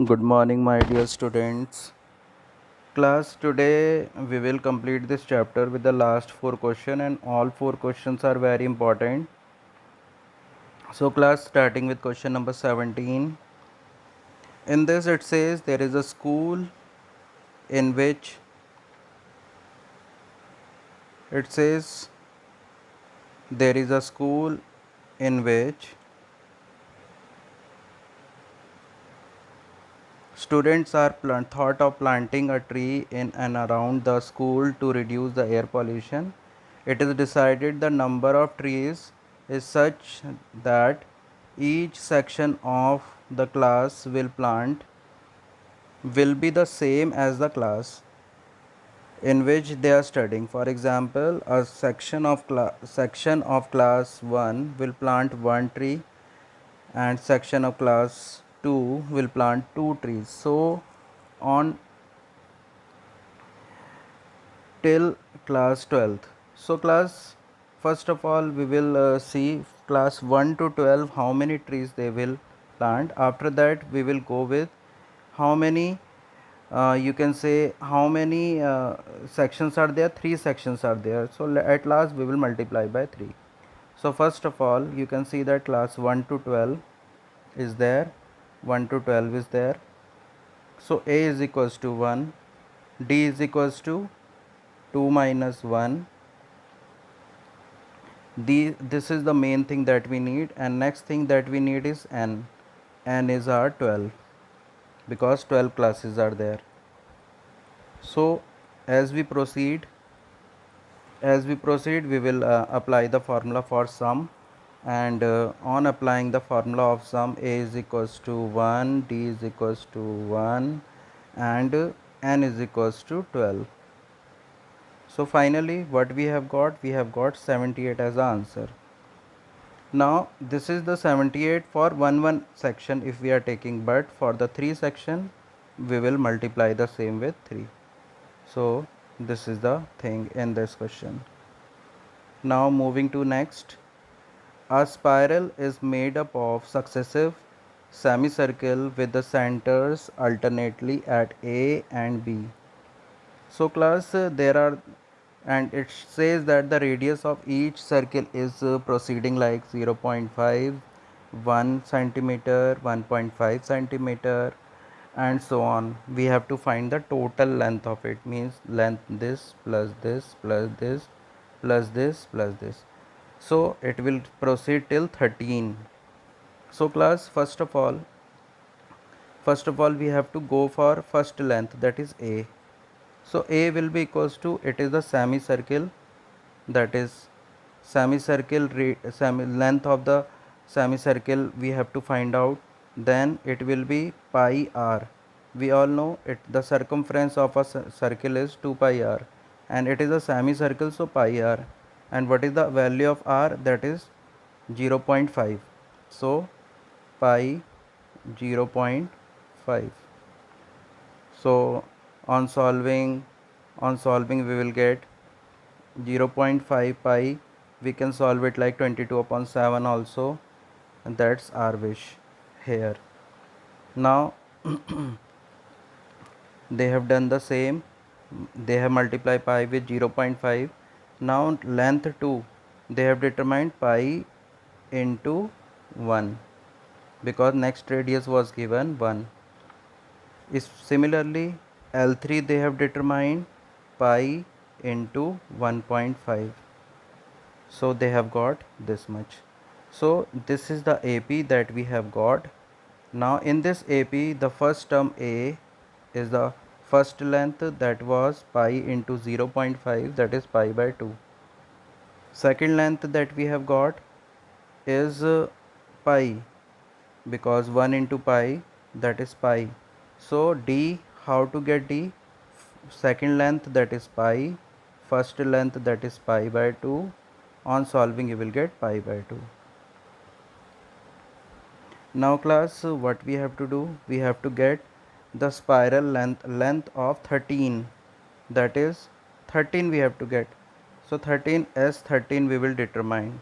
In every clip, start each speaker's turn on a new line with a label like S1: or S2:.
S1: Good morning, my dear students. Class, today we will complete this chapter with the last four questions, and all four questions are very important. So, class, starting with question number 17. In this, it says there is a school in which it says there is a school in which students are thought of planting a tree in and around the school to reduce the air pollution. It is decided the number of trees is such that each section of the class will be the same as the class in which they are studying. For example, a section of class 1 will plant one tree and section of class 2 will plant two trees. So on till class 12th. So class, first of all we will see class 1 to 12 how many trees they will plant. After that we will go with how many you can say how many sections are there. Three sections are there, so at last we will multiply by 3. So first of all you can see that class 1 to 12 is there, 1 to 12 is there. So a is equals to 1, d is equals to 2 minus 1. This is the main thing that we need, and next thing that we need is n is our 12 because 12 classes are there. So as we proceed we will apply the formula for sum, and on applying the formula of sum, a is equals to 1, d is equals to 1, and n is equals to 12. So finally what we have got 78 as the answer. Now this is the 78 for one section if we are taking, but for the 3 section we will multiply the same with 3. So this is the thing in this question. Now moving to next. A spiral is made up of successive semicircle with the centers alternately at A and B. So class, there are, and it says that the radius of each circle is proceeding like 0.5, 1 centimeter, 1.5 centimeter, and so on. We have to find the total length of it, means length this plus this plus this plus this plus this. So it will proceed till 13. So class, first of all we have to go for first length, that is A. So A will be equals to, it is the semicircle, that is length of the semicircle we have to find out. Then it will be pi r. We all know it, the circumference of a circle is 2 pi r, and it is a semicircle, so pi r. And what is the value of r? That is 0.5. So pi 0.5. So on solving we will get 0.5 pi. We can solve it like 22 upon 7 also, and that's our wish here. Now they have done the same, they have multiplied pi with 0.5. Now length 2, they have determined pi into 1 because next radius was given 1. Is similarly L3 they have determined pi into 1.5. So they have got this much. So this is the AP that we have got. Now in this AP, the first term A is the first length, that was pi into 0.5, that is pi by 2. Second length that we have got is pi, because 1 into pi, that is pi. So D, how to get D? Second length, that is pi, first length, that is pi by 2. On solving you will get pi by 2. Now class, what we have to do? We have to get the spiral length of 13, that is 13 we have to get. So 13 as 13 we will determine.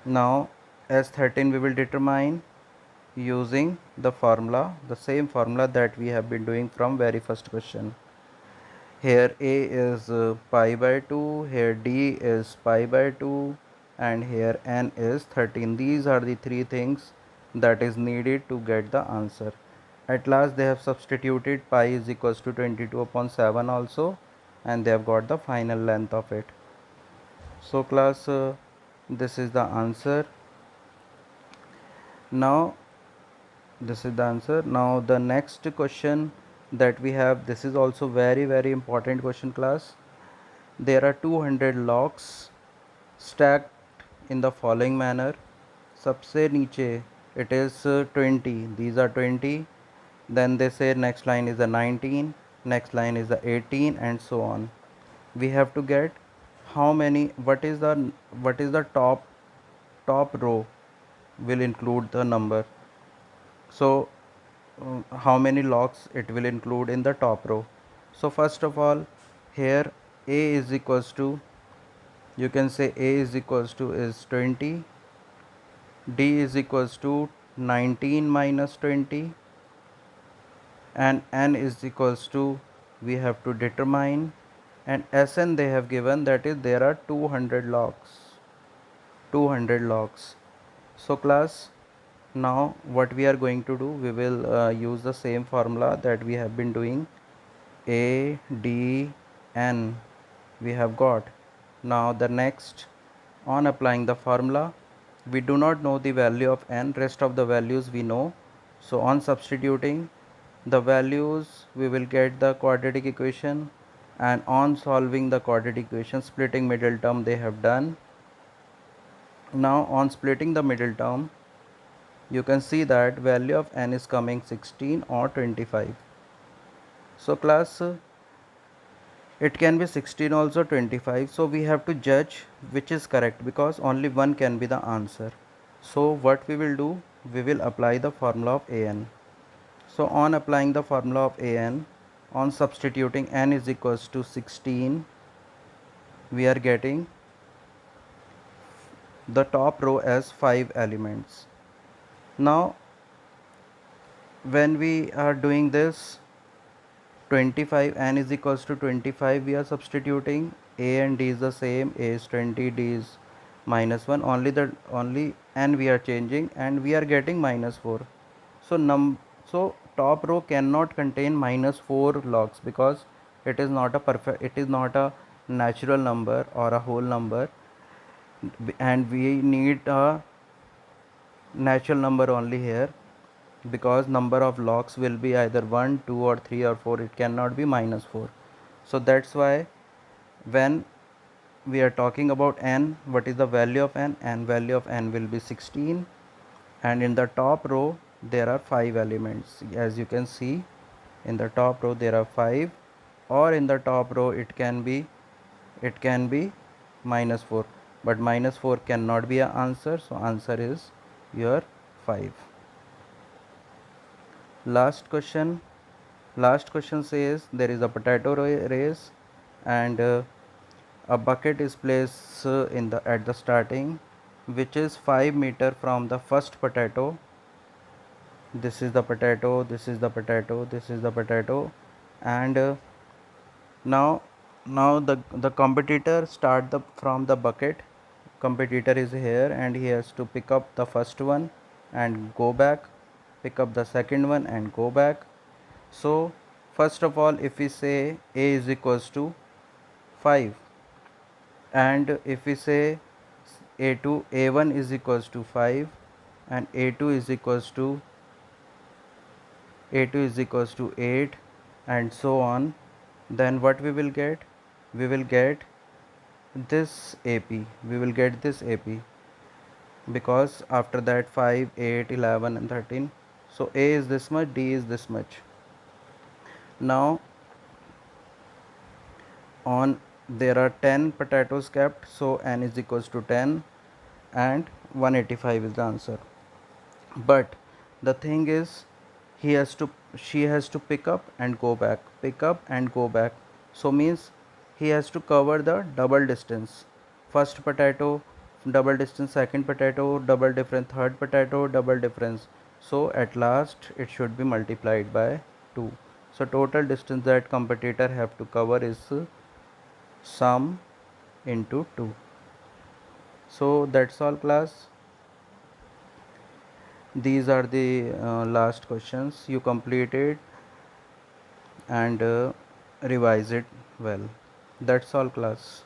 S1: Now as 13 we will determine, using the formula, the same formula that we have been doing from very first question. Here a is pi by 2, here d is pi by 2, and here n is 13. These are the three things that is needed to get the answer. At last they have substituted pi is equals to 22 upon 7 also, and they have got the final length of it. So class, this is the answer. Now this is the answer. Now the next question that we have, this is also very important question class. There are 200 locks stacked in the following manner. सबसे नीचे it is 20, these are 20, then they say next line is a 19, next line is a 18, and so on. We have to get how many, what is the top row will include the number. So how many locks it will include in the top row. So first of all, here a is equals to, you can say a is equals to is 20, d is equals to 19 minus 20, and n is equals to, we have to determine, and Sn they have given, that is there are 200 locks. So class, now what we are going to do, we will use the same formula that we have been doing. A D N we have got. Now the next, on applying the formula, we do not know the value of n, rest of the values we know. So on substituting the values, we will get the quadratic equation, and on solving the quadratic equation, splitting middle term they have done. Now on splitting the middle term, you can see that value of n is coming 16 or 25. So class, it can be 16 also 25, so we have to judge which is correct, because only one can be the answer. So what we will do, we will apply the formula of an. So on applying the formula of an, on substituting n is equals to 16, we are getting the top row as 5 elements. Now when we are doing this, 25, n is equals to 25, we are substituting, a and d is the same, a is 20, d is minus 1, only n we are changing, and we are getting minus 4. So top row cannot contain minus 4 logs, because it is not a natural number or a whole number, and we need a natural number only here, because number of locks will be either 1, 2 or 3 or 4, it cannot be minus 4. So that's why when we are talking about n, what is the value of n, and value of n will be 16, and in the top row there are 5 elements. As you can see, in the top row there are 5, or in the top row it can be minus 4, but minus 4 cannot be an answer, so answer is your 5. Last question says there is a potato race, and a bucket is placed at the starting, which is 5 meter from the first potato. This is the potato, this is the potato, this is the potato, and now the competitor start from the bucket. Competitor is here, and he has to pick up the first one and go back, pick up the second one and go back. So first of all, if we say a is equals to 5, and if we say a1 is equals to 5, and a2 is equals to 8, and so on, then what we will get, we will get this AP, because after that 5, 8, 11 and 13. So a is this much, d is this much. Now on there are 10 potatoes kept, so n is equals to 10, and 185 is the answer. But the thing is, she has to pick up and go back, so means he has to cover the double distance. First potato double distance, second potato double difference, third potato double difference. So at last it should be multiplied by 2. So total distance that competitor have to cover is sum into 2. So that's all class. These are the last questions. You complete it and revise it well. That's all class.